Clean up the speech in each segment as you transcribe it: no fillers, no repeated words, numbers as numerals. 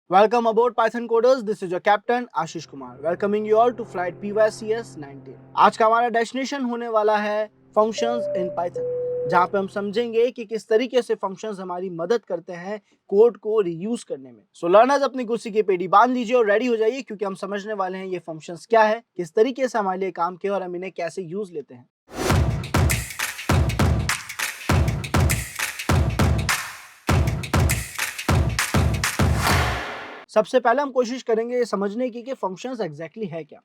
Welcome aboard Python Coders. This is your captain Ashish Kumar. Welcoming you all to flight PYCS 19. आज का हमारा destination होने वाला है फंक्शंस इन पाइथन, जहां पे हम समझेंगे कि किस तरीके से फंक्शंस हमारी मदद करते हैं कोड को रीयूज करने में। सो लर्नर्स अपनी कुर्सी की पेटी बांध लीजिए और रेडी हो जाइए, क्योंकि हम समझने वाले हैं ये फंक्शंस क्या है, किस तरीके से हमारे लिए काम किए और हम इन्हें कैसे यूज लेते हैं। सबसे पहले हम कोशिश करेंगे ये समझने की कि फंक्शंस एग्जैक्टली है क्या,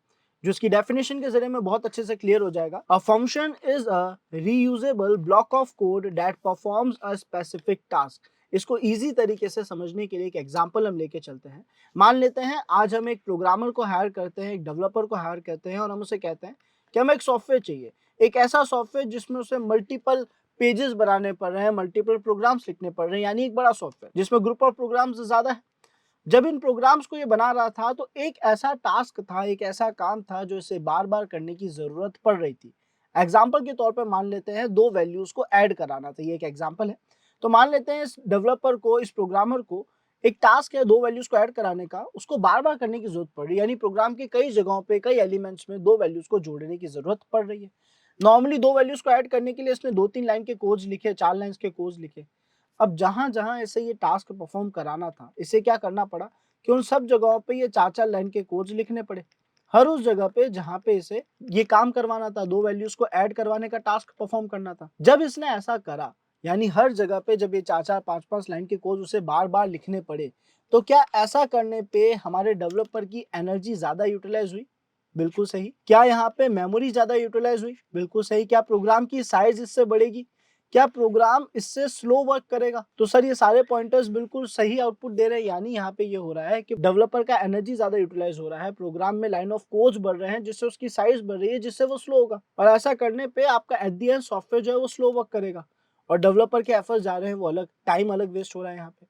जो इसकी डेफिनेशन के जरिए में बहुत अच्छे से क्लियर हो जाएगा। A function is a reusable block of code that performs a specific task. इसको इजी तरीके से समझने के लिए एक एग्जांपल हम लेके चलते हैं। मान लेते हैं आज हम एक प्रोग्रामर को हायर करते हैं, एक डेवलपर को हायर करते हैं और हम उसे कहते हैं कि हमें एक सॉफ्टवेयर चाहिए, एक ऐसा सॉफ्टवेयर जिसमें उसे मल्टीपल पेजेस बनाने पड़ रहे हैं, मल्टीपल प्रोग्राम्स लिखने पड़ रहे हैं, यानी एक बड़ा सॉफ्टवेयर जिसमें ग्रुप ऑफ प्रोग्राम्स ज्यादा है। जब इन प्रोग्राम्स को ये बना रहा था तो एक ऐसा टास्क था, एक ऐसा काम था जो इसे बार बार करने की जरूरत पड़ रही थी। एग्जाम्पल के तौर पर मान लेते हैं दो वैल्यूज को ऐड कराना था, ये एक एग्जाम्पल है। तो मान लेते हैं इस डेवलपर को, इस प्रोग्रामर को एक टास्क है दो वैल्यूज को ऐड कराने का, उसको बार बार करने की जरूरत पड़ रही है, यानी प्रोग्राम के कई जगहों पे कई एलिमेंट्स में दो वैल्यूज को जोड़ने की जरूरत पड़ रही है। नॉर्मली दो वैल्यूज को ऐड करने के लिए इसने 2-3 लाइन के कोड्स लिखे, 4 लाइंस के कोड्स लिखे। अब जहां जहां इसे ये टास्क परफॉर्म कराना था, इसे क्या करना पड़ा कि उन सब जगहों पे ये 4-4 लाइन के कोड्स लिखने पड़े। हर उस जगह पे जहां पे इसे ये काम करवाना था, दो वैल्यूज को ऐड करवाने का टास्क परफॉर्म करना था। जब इसने ऐसा करा, यानी हर जगह पे जब ये 4-4 5-5 लाइन के कोड उसे बार बार लिखने पड़े, तो क्या ऐसा करने पे हमारे डेवलपर की एनर्जी ज्यादा यूटिलाइज हुई? बिल्कुल सही। क्या यहाँ पे मेमोरी ज्यादा यूटिलाइज हुई? बिल्कुल सही। क्या प्रोग्राम की साइज इससे बढ़ेगी? क्या प्रोग्राम इससे स्लो वर्क करेगा? तो सर ये सारे पॉइंटर्स बिल्कुल सही आउटपुट दे रहे हैं, यानी यहाँ पे ये हो रहा है कि डेवलपर का एनर्जी ज्यादा यूटिलाइज हो रहा है, प्रोग्राम में लाइन ऑफ कोड्स बढ़ रहे हैं जिससे उसकी साइज बढ़ रही है, जिससे वो स्लो होगा। और ऐसा करने पे आपका एट द एंड सॉफ्टवेयर जो है वो स्लो वर्क करेगा और डेवलपर के एफर्ट्स जा रहे हैं वो अलग, टाइम अलग वेस्ट हो रहा है यहाँ पे।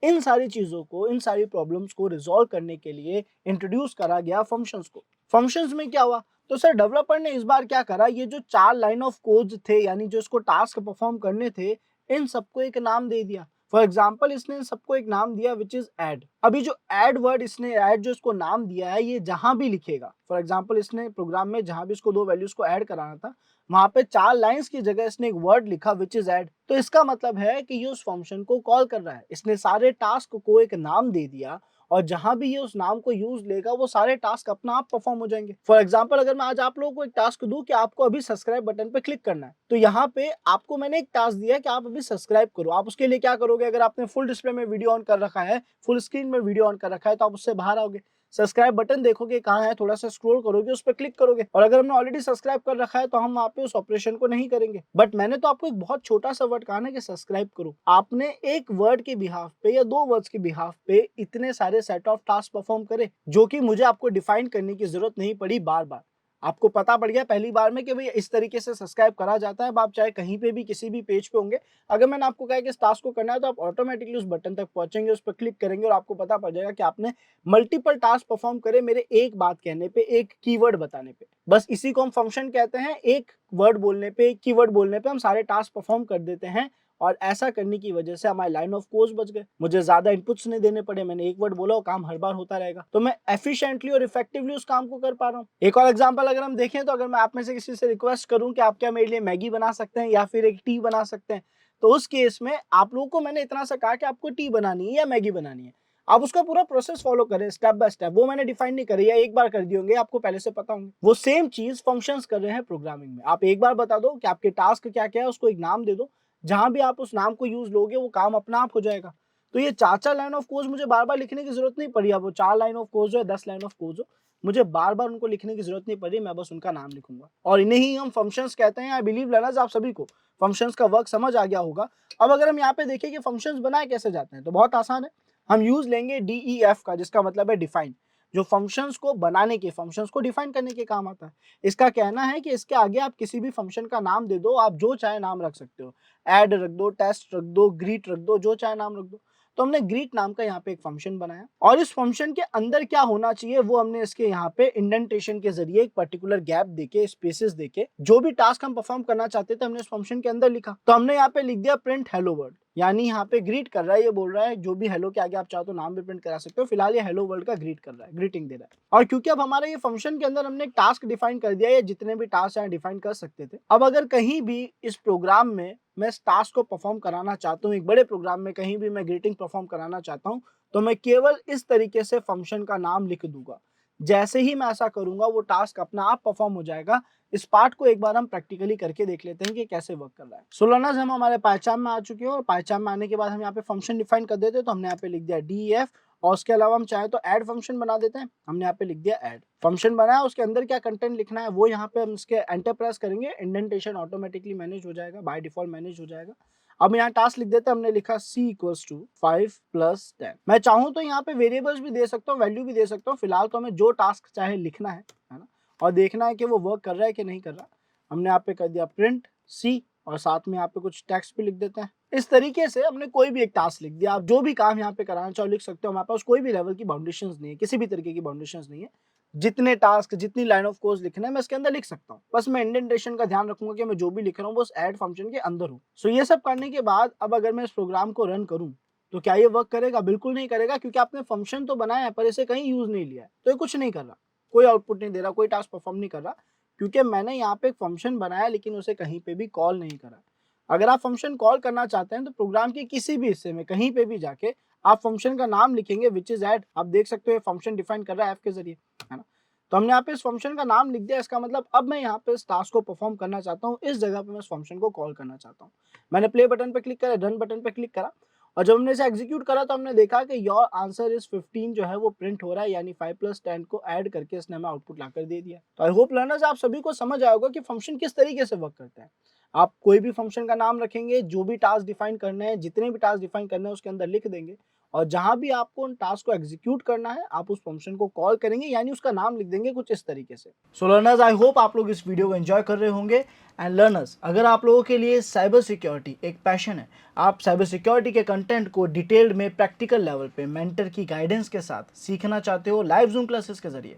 इन सारी चीजों को, इन सारी प्रॉब्लम्स को रिजॉल्व करने के लिए इंट्रोड्यूस करा गया फंक्शंस को। फंक्शंस में क्या हुआ? तो सर डेवलपर ने इस बार क्या करा, ये जो 4 लाइन ऑफ कोड थे, यानी जो इसको टास्क परफॉर्म करने थे, इन सबको एक नाम दे दिया। फॉर एग्जाम्पल इसने इन सबको एक नाम दिया विच इज ऐड। अभी जो ऐड वर्ड इसने, ऐड जो इसको नाम दिया है, ये जहां भी लिखेगा, फॉर एग्जाम्पल इसने प्रोग्राम में जहां भी इसको दो वैल्यूज को ऐड कराना था, वहां पे 4 लाइंस की जगह इसने एक वर्ड लिखा विच इज ऐड। तो इसका मतलब है कि ये उस फंक्शन को कॉल कर रहा है। इसने सारे टास्क को एक नाम दे दिया और जहां भी ये उस नाम को यूज लेगा वो सारे टास्क अपना आप परफॉर्म हो जाएंगे। फॉर एग्जांपल अगर मैं आज आप लोगों को एक टास्क दूं कि आपको अभी सब्सक्राइब बटन पे क्लिक करना है, तो यहाँ पे आपको मैंने एक टास्क दिया कि आप अभी सब्सक्राइब करो। आप उसके लिए क्या करोगे? अगर आपने फुल डिस्प्ले में वीडियो ऑन कर रखा है, फुल स्क्रीन में वीडियो ऑन कर रखा है, तो आप उससे बाहर आओगे, सब्सक्राइब बटन देखोगे कहाँ है, थोड़ा सा स्क्रॉल करोगे, उस पर क्लिक करोगे। और अगर हमने ऑलरेडी सब्सक्राइब कर रखा है तो हम वहाँ पे उस ऑपरेशन को नहीं करेंगे। बट मैंने तो आपको एक बहुत छोटा सा वर्ड कहा ना कि सब्सक्राइब करो। आपने एक वर्ड के बिहाफ पे या दो वर्ड्स के बिहाफ पे इतने सारे सेट ऑफ टास्क परफॉर्म करे, जो कि मुझे आपको डिफाइन करने की जरूरत नहीं पड़ी बार बार। आपको पता पड़ गया पहली बार में कि भाई इस तरीके से सब्सक्राइब करा जाता है। अब आप चाहे कहीं पे भी किसी भी पेज पे होंगे, अगर मैंने आपको कहा कि इस टास्क को करना है, तो आप ऑटोमेटिकली उस बटन तक पहुंचेंगे, उस पर क्लिक करेंगे और आपको पता पड़ जाएगा कि आपने मल्टीपल टास्क परफॉर्म करे मेरे एक बात कहने पे, एक कीवर्ड बताने पे। बस इसी को हम फंक्शन कहते हैं। एक वर्ड बोलने पे, एक कीवर्ड बोलने पे हम सारे टास्क परफॉर्म कर देते हैं और ऐसा करने की वजह से हमारे लाइन ऑफ कोड बच गए। मुझे ज्यादा इनपुट्स नहीं देने पड़े, मैंने एक वर्ड बोला और काम हर बार होता रहेगा, तो मैं एफिशिएंटली और इफेक्टिवली उस काम को कर पा रहा हूँ। एक और एग्जांपल अगर हम देखें, तो अगर मैं आप में से किसी से रिक्वेस्ट करूं कि आप क्या मेरे लिए मैगी बना सकते हैं या फिर एक टी बना सकते हैं, तो उस केस में आप लोगों को मैंने इतना सा कहा कि आपको टी बनानी है या मैगी बनानी है। आप उसका पूरा प्रोसेस फॉलो करें स्टेप बाय स्टेप, वो मैंने डिफाइन नहीं करी, या एक बार कर दिए होंगे, आपको पहले से पता होंगे। वो सेम चीज फंक्शंस कर रहे हैं प्रोग्रामिंग में। आप एक बार बता दो कि आपके टास्क क्या क्या है, उसको एक नाम दे दो, जहां भी आप उस नाम को यूज लोगे वो काम अपना आप हो जाएगा। तो ये 4-4 लाइन ऑफ कोड मुझे बार बार लिखने की जरूरत नहीं पड़ी। अब वो 4 लाइन ऑफ कोड जो है, 10 लाइन ऑफ कोड हो, मुझे बार बार उनको लिखने की जरूरत नहीं पड़ी, मैं बस उनका नाम लिखूंगा और इन्हें ही हम फंक्शंस कहते हैं। आई बिलीव लर्नर्स आप सभी को फंक्शंस का वर्क समझ आ गया होगा। अब अगर हम यहाँ पे देखें कि फंक्शंस बनाए कैसे जाते हैं, तो बहुत आसान है। हम यूज लेंगे DEF का, जिसका मतलब है डिफाइन, जो फंक्शंस को बनाने के, फंक्शंस को डिफाइन करने के काम आता है। इसका कहना है कि इसके आगे आप किसी भी फंक्शन का नाम दे दो, आप जो चाहे नाम रख सकते हो, ऐड रख दो, टेस्ट रख दो, ग्रीट रख दो, जो चाहे नाम रख दो। तो हमने ग्रीट नाम का यहाँ पे एक फंक्शन बनाया और इस फंक्शन के अंदर क्या होना चाहिए वो हमने इसके यहाँ पे इंडेंटेशन के जरिए एक पर्टिकुलर गैप देके, स्पेसेस देके, जो भी टास्क हम परफॉर्म करना चाहते थे हमने इस फंक्शन के अंदर लिखा। तो हमने यहाँ पे लिख दिया प्रिंट हेलो वर्ल्ड। यानी यहाँ पे ग्रीट कर रहा है, ये बोल रहा है जो भी हेलो के आगे आप चाहो तो नाम भी प्रिंट करा सकते हो, फिलहाल ये हेलो वर्ल्ड का ग्रीट कर रहा है, ग्रीटिंग दे रहा है। और क्योंकि अब हमारा ये फंक्शन के अंदर हमने एक टास्क डिफाइन कर दिया है, जितने भी टास्क हैं डिफाइन कर सकते थे। अब अगर कहीं भी इस प्रोग्राम में मैं इस टास्क को परफॉर्म कराना चाहता हूँ, एक बड़े प्रोग्राम में कहीं भी मैं ग्रीटिंग परफॉर्म कराना चाहता हूँ, तो मैं केवल इस तरीके से फंक्शन का नाम लिख दूंगा। जैसे ही मैं ऐसा करूंगा वो टास्क अपना आप परफॉर्म हो जाएगा। इस पार्ट को एक बार हम प्रैक्टिकली करके देख लेते हैं कि कैसे वर्क कर रहा है। सो लर्नर्स, हम हमारे पाइथन में आ चुके हैं और पाइथन में आने के बाद हम यहाँ पे फंक्शन डिफाइन कर देते हैं। तो हमने यहाँ पे लिख दिया def और उसके अलावा हम चाहे तो ऐड फंक्शन बना देते हैं। हमने यहाँ पे लिख दिया ऐड फंक्शन बनाया, उसके अंदर क्या कंटेंट लिखना है वो यहाँ पे हम इसके एंटर प्रेस करेंगे, इंडेंटेशन ऑटोमेटिकली मैनेज हो जाएगा, बाय डिफॉल्ट मैनेज हो जाएगा। अब यहाँ टास्क लिख देते हैं, हमने लिखा c इक्वल्स टू 5 + 10। मैं चाहूँ तो यहाँ पे वेरिएबल्स भी दे सकता हूँ, वैल्यू भी दे सकता हूँ। फिलहाल तो हमें जो टास्क चाहे लिखना है ना, और देखना है कि वो वर्क कर रहा है कि नहीं कर रहा। हमने यहाँ पे कर दिया प्रिंट सी और साथ में यहाँ पे कुछ टेक्स्ट भी लिख देते हैं। इस तरीके से हमने कोई भी एक टास्क लिख दिया। आप जो भी काम यहाँ पे कराना चाहो लिख सकते हो, हमारे पास कोई भी लेवल की बाउंडेशंस नहीं है, किसी भी तरीके की बाउंडेशंस नहीं है। जितने टास्क, जितनी लाइन ऑफ कोड लिखना है मैं इसके अंदर लिख सकता हूँ। बस मैं इंडेंटेशन का ध्यान रखूंगा कि मैं जो भी लिख रहा हूँ वो उस ऐड फंक्शन के अंदर हो। सो ये सब करने के बाद अब अगर मैं इस प्रोग्राम को रन करूँ तो क्या ये वर्क करेगा? बिल्कुल नहीं करेगा, क्योंकि आपने फंक्शन तो बनाया है पर इसे कहीं यूज नहीं लिया है, तो ये कुछ नहीं कर रहा, कोई आउटपुट नहीं दे रहा, कोई टास्क परफॉर्म नहीं कर रहा, क्योंकि मैंने यहाँ पे एक फंक्शन बनाया लेकिन उसे कहीं पे भी कॉल नहीं करा। अगर आप फंक्शन कॉल करना चाहते हैं तो प्रोग्राम के किसी भी हिस्से में कहीं पे भी जाके आप फंक्शन का नाम लिखेंगे विच इज ऐड। आप देख सकते हो ये फंक्शन डिफाइन कर रहा है एफ के जरिए, है ना। तो हमने यहाँ पे इस फंक्शन का नाम लिख दिया। इसका मतलब अब मैं यहाँ पे इस टास्क को परफॉर्म करना चाहता हूँ, इस जगह पे मैं इस फंक्शन को कॉल करना चाहता हूँ। मैंने प्ले बटन पे क्लिक करा, रन बटन पे क्लिक करा और जब हमने इसे एग्जीक्यूट करा तो हमने देखा कि योर आंसर इज 15 जो है वो प्रिंट हो रहा है, यानी 5 + 10 को ऐड करके इसने हमें आउटपुट लाकर दे दिया। तो आई होप लर्नर्स आप सभी को समझ आया होगा कि फंक्शन किस तरीके से वर्क करता है। आप कोई भी फंक्शन का नाम रखेंगे, जो भी टास्क डिफाइन करने हैं, जितने भी टास्क डिफाइन करने हैं उसके अंदर लिख देंगे और जहां भी आपको उन टास्क को एग्जीक्यूट करना है आप उस फंक्शन को कॉल करेंगे, यानी उसका नाम लिख देंगे कुछ इस तरीके से। सो लर्नर्स, आई होप आप लोग इस वीडियो को एंजॉय कर रहे होंगे। एंड लर्नर्स, अगर आप लोगों के लिए साइबर सिक्योरिटी एक पैशन है, आप साइबर सिक्योरिटी के कंटेंट को डिटेल्ड में प्रैक्टिकल लेवल पे मेंटर की गाइडेंस के साथ सीखना चाहते हो लाइव जूम क्लासेस के जरिए,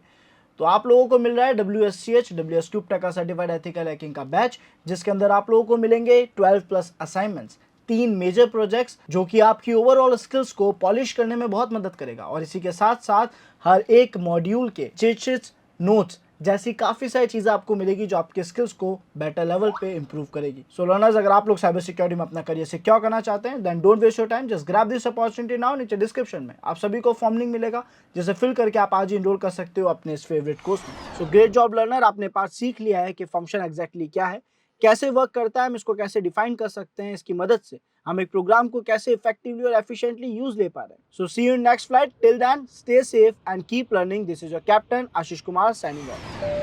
तो आप लोगों को मिल रहा है WSCH WSCUBTA का सर्टिफाइड एथिकल हैकिंग का बैच, जिसके अंदर आप लोगों को मिलेंगे 12+ असाइनमेंट्स, 3 मेजर प्रोजेक्ट्स जो कि आपकी ओवरऑल स्किल्स को पॉलिश करने में बहुत मदद करेगा। और इसी के साथ साथ हर एक मॉड्यूल के चीट शीट्स, नोट्स जैसी काफ़ी सारी चीज़ें आपको मिलेगी जो आपके स्किल्स को बेटर लेवल पे इंप्रूव करेगी। सो लर्नर्स, अगर आप लोग साइबर सिक्योरिटी में अपना करियर सिक्योर करना चाहते हैं then don't waste your time, just grab this opportunity now. नीचे डिस्क्रिप्शन में आप सभी को फॉर्म लिंक मिलेगा जिसे फिल करके आप आज ही इनरोल कर सकते हो अपने इस फेवरेट कोर्स में। सो ग्रेट जॉब लर्नर, आपने पार्ट सीख लिया है कि फंक्शन एग्जैक्टली क्या है, कैसे वर्क करता है, हम इसको कैसे डिफाइन कर सकते हैं, इसकी मदद से हम एक प्रोग्राम को कैसे इफेक्टिवली और एफिशिएंटली यूज ले पा रहे हैं। So see you in next flight, till then stay safe and keep learning. This is your captain Ashish Kumar signing of.